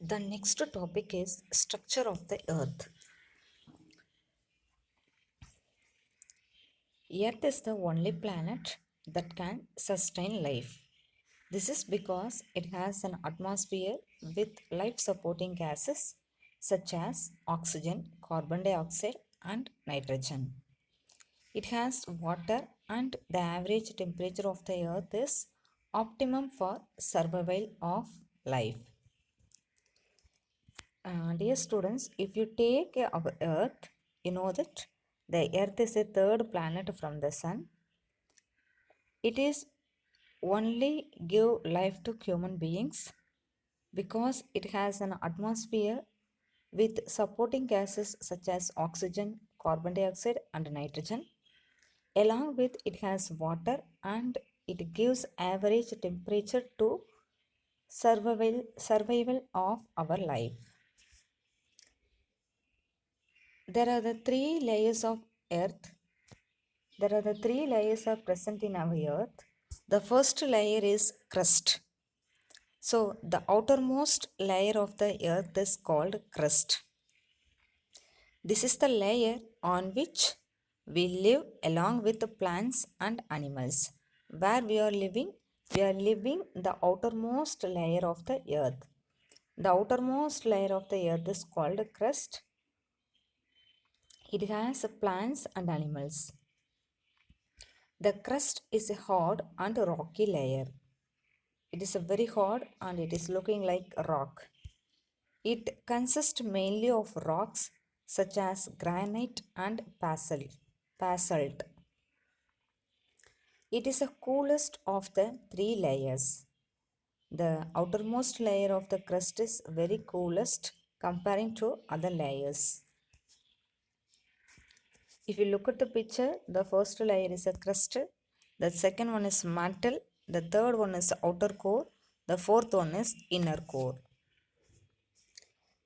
The next topic is structure of the earth. Earth is the only planet that can sustain life. This is because it has an atmosphere with life supporting gases such as oxygen, carbon dioxide, and nitrogen. It has water, and the average temperature of the earth is optimum for survival of life. Dear students, if you take our Earth, you know that the Earth is a third planet from the Sun. It is only give life to human beings because it has an atmosphere with supporting gases such as oxygen, carbon dioxide, and nitrogen. Along with it has water and it gives average temperature to survival of our life. There are the three layers of earth. There are the three layers are present in our earth. The first layer is crust. So the outermost layer of the earth is called crust. This is the layer on which we live along with the plants and animals. Where we are living the outermost layer of the earth. The outermost layer of the earth is called crust. It has plants and animals. The crust is a hard and rocky layer. It is a very hard and it is looking like a rock. It consists mainly of rocks such as granite and basalt. It is the coolest of the three layers. The outermost layer of the crust is very coolest comparing to other layers. If you look at the picture, the first layer is a crust, the second one is mantle, the third one is outer core, the fourth one is inner core.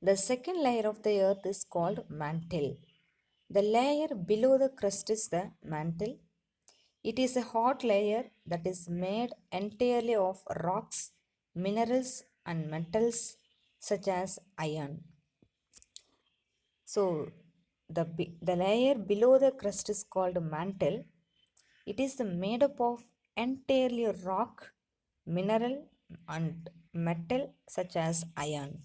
The second layer of the earth is called mantle. The layer below the crust is the mantle. It is a hot layer that is made entirely of rocks, minerals, and metals such as iron. So, the layer below the crust is called mantle. It is made up of entirely rock, mineral, and metal such as iron.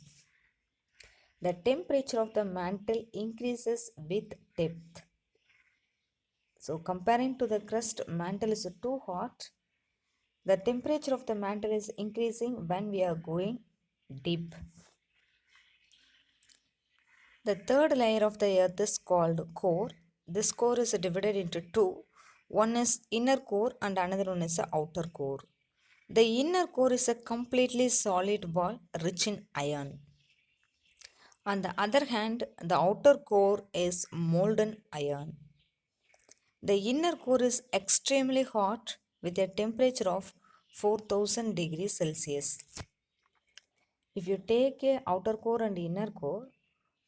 The temperature of the mantle increases with depth. So, comparing to the crust, mantle is too hot. The temperature of the mantle is increasing when we are going deep. The third layer of the earth is called core. This core is divided into two. One is inner core and another one is outer core. The inner core is a completely solid ball rich in iron. On the other hand, the outer core is molten iron. The inner core is extremely hot with a temperature of 4000 degrees Celsius. If you take a outer core and inner core,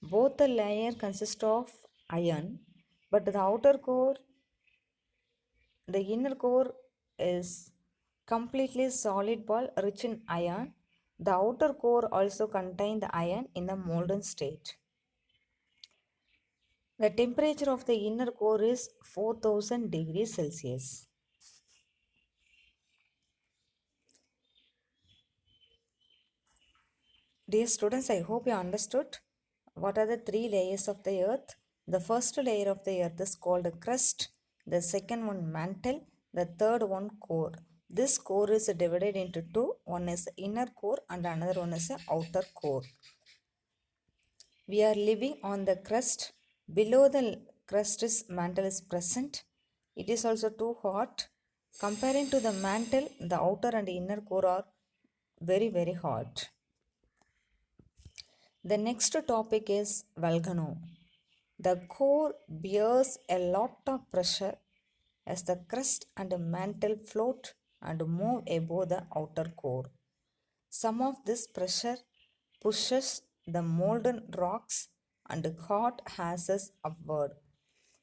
both the layer consist of iron, but the inner core is completely solid ball rich in iron. The outer core also contains the iron in the molten state. The temperature of the inner core is 4000 degrees Celsius. Dear students, I hope you understood what are the three layers of the earth. The first layer of the earth is called crust, the second one mantle, the third one core. This core is divided into two. One is inner core and another one is outer core. We are living on the crust. Below the crust is mantle is present. It is also too hot. Comparing to the mantle, the outer and inner core are very hot. The next topic is volcano. The core bears a lot of pressure as the crust and mantle float and move above the outer core. Some of this pressure pushes the molten rocks and hot gases upward.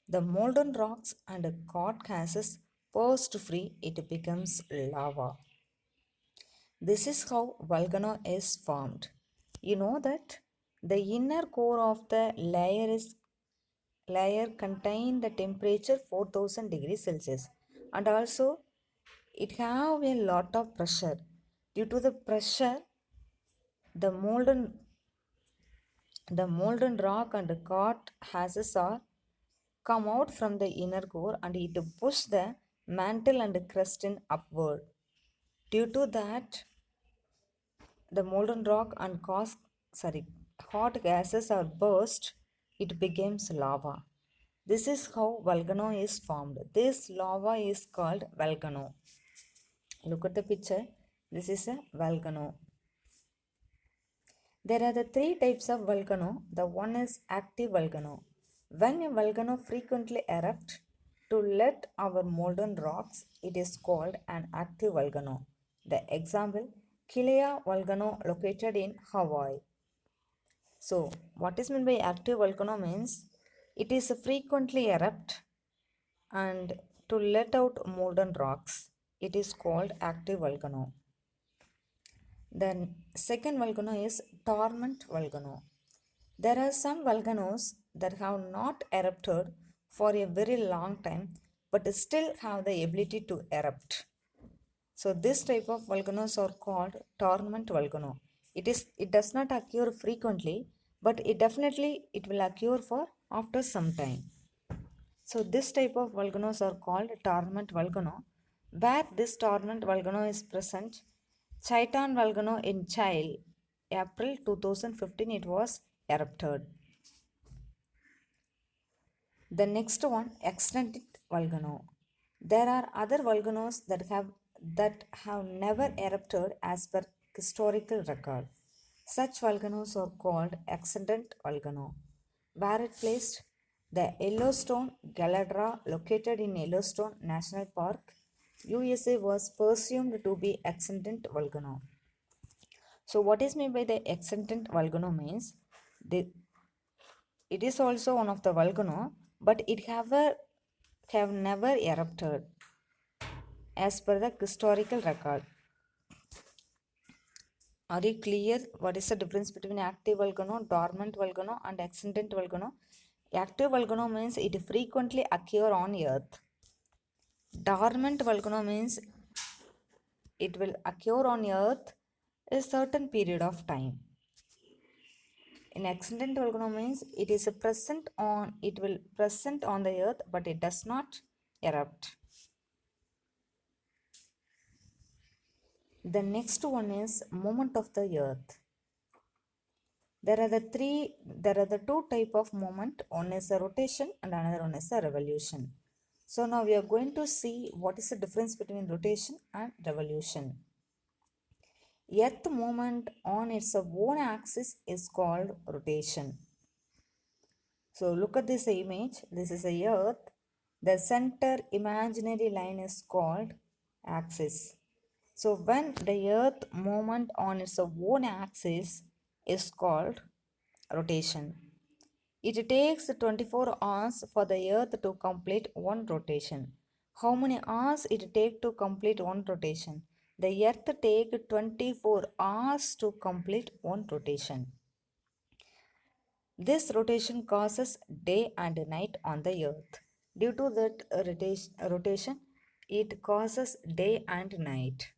The molten rocks and hot gases burst free, it becomes lava. This is how volcano is formed. You know that the inner core of the layer contain the temperature 4000 degrees Celsius, and also it have a lot of pressure. Due to the pressure, the molten rock and caught gases are come out from the inner core and it push the mantle and crust in upward. Due to that, the molten rock and hot gases are burst, it becomes lava. This is how volcano is formed. This lava is called volcano. Look at the picture. This is a volcano. There are the three types of volcano. The one is active volcano. When a volcano frequently erupts to let our molten rocks, it is called an active volcano. The example, Kilauea volcano located in Hawaii. So, what is meant by active volcano means it is frequently erupt and to let out molten rocks. It is called active volcano. Then second volcano is Torment volcano. There are some volcanoes that have not erupted for a very long time but still have the ability to erupt. So this type of volcanoes are called Torment volcano. It does not occur frequently, but it will occur for after some time. So this type of volcanoes are called Torment volcano. Where this Torment volcano is present, Chitan volcano in Chile, April 2015 it was erupted. The next one, extinct volcano. There are other volcanoes that have never erupted as per historical record. Such volcanoes are called extinct volcano. Where it placed? The Yellowstone Caldera located in Yellowstone National Park, USA was presumed to be extinct volcano. So what is meant by the extinct volcano means it is also one of the volcano, but have never erupted as per the historical record. Are you clear what is the difference between active volcano, dormant volcano and extinct volcano? Active volcano means it frequently occur on earth. Dormant volcano means it will occur on earth a certain period of time. In extinct volcano means it will present on the earth but it does not erupt. The next one is movement of the earth. There are the two type of movement. One is a rotation and another one is a revolution. So now we are going to see what is the difference between rotation and revolution. Earth movement on its own axis is called rotation. So look at this image. This is a earth. The center imaginary line is called axis. So when the earth movement on its own axis is called rotation. It takes 24 hours for the earth to complete one rotation. How many hours it take to complete one rotation? The earth take 24 hours to complete one rotation. This rotation causes day and night on the earth. Due to that rotation, it causes day and night.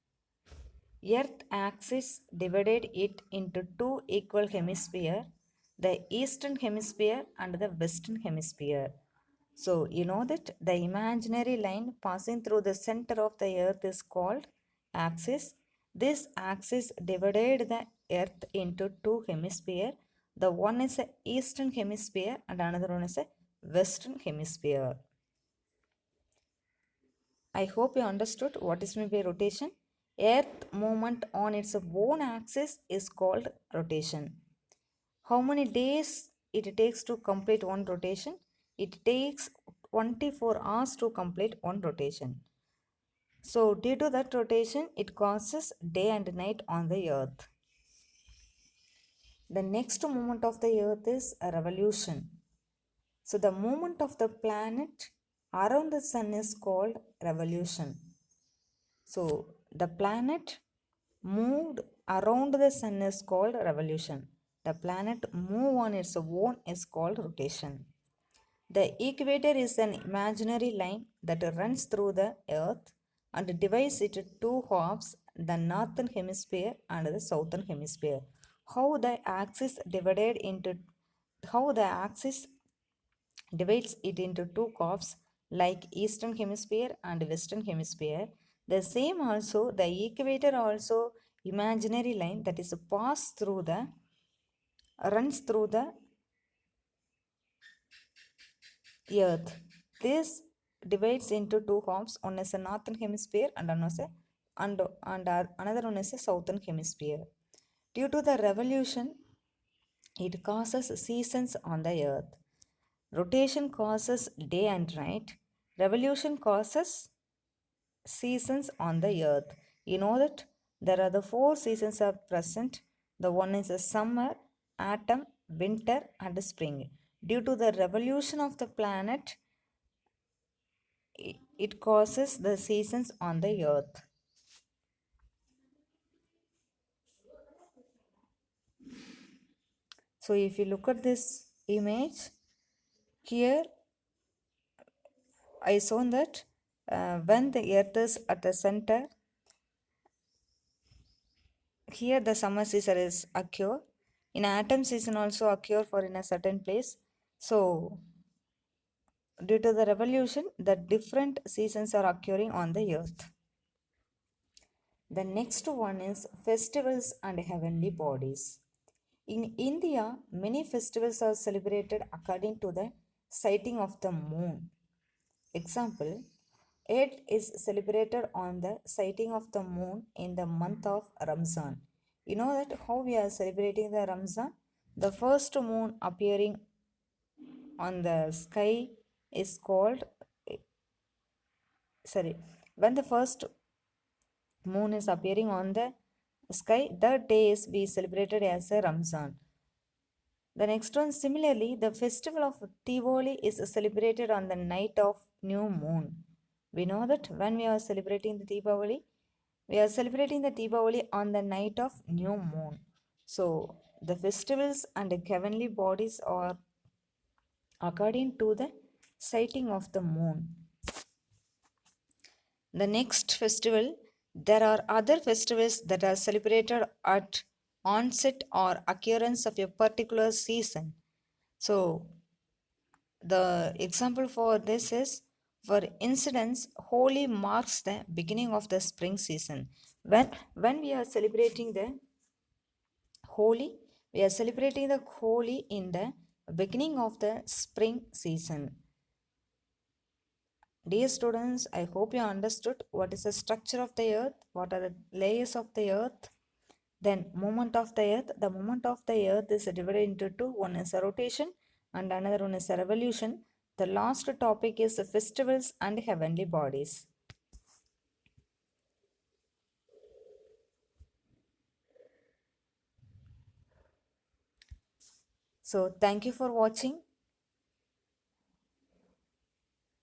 Earth axis divided it into two equal hemispheres, the eastern hemisphere and the western hemisphere. So you know that the imaginary line passing through the center of the earth is called axis. This axis divided the earth into two hemispheres. The one is a eastern hemisphere and another one is a western hemisphere. I hope you understood what is meant by rotation. Earth movement on its own axis is called rotation. How many days it takes to complete one rotation? It takes 24 hours to complete one rotation. So due to that rotation, it causes day and night on the earth. The next movement of the earth is a revolution. So the movement of the planet around the sun is called revolution. So the planet moved around the sun is called revolution. the planet move on its own is called rotation. The equator is an imaginary line that runs through the earth and divides it into two halves, the northern hemisphere and the southern hemisphere. How the axis divided into how the axis divides it into two halves like eastern hemisphere and western hemisphere. The same also the equator also imaginary line that is passed through the runs through the Earth. This divides into two halves. One is a northern hemisphere and another one is a southern hemisphere. Due to the revolution, it causes seasons on the earth. Rotation causes day and night. Revolution causes seasons on the earth. You know that there are the four seasons are present. The one is a summer, autumn, winter, and spring. Due to the revolution of the planet, it causes the seasons on the earth. So if you look at this image here, I shown that when the earth is at the center, here the summer season is occur. In autumn season also occur for in a certain place. So due to the revolution, the different seasons are occurring on the earth. The next one is festivals and heavenly bodies. In India, many festivals are celebrated according to the sighting of the moon. Example, Eid is celebrated on the sighting of the moon in the month of Ramzan. You know that how we are celebrating the Ramzan? The first moon appearing on the sky is called, sorry, when the first moon is appearing on the sky, that day is be celebrated as a Ramzan. The next one, similarly, the festival of Diwali is celebrated on the night of new moon. We know that when we are celebrating the Diwali, we are celebrating the Diwali on the night of new moon. So the festivals and the heavenly bodies are according to the sighting of the moon. The next festival, there are other festivals that are celebrated at onset or occurrence of a particular season. So the example for this is, for instance, Holi marks the beginning of the spring season. When we are celebrating the Holi, we are celebrating the Holi in the beginning of the spring season. Dear students, I hope you understood what is the structure of the earth, what are the layers of the earth, then movement of the earth. The movement of the earth is divided into two. One is a rotation and another one is a revolution. The last topic is the festivals and heavenly bodies. So thank you for watching.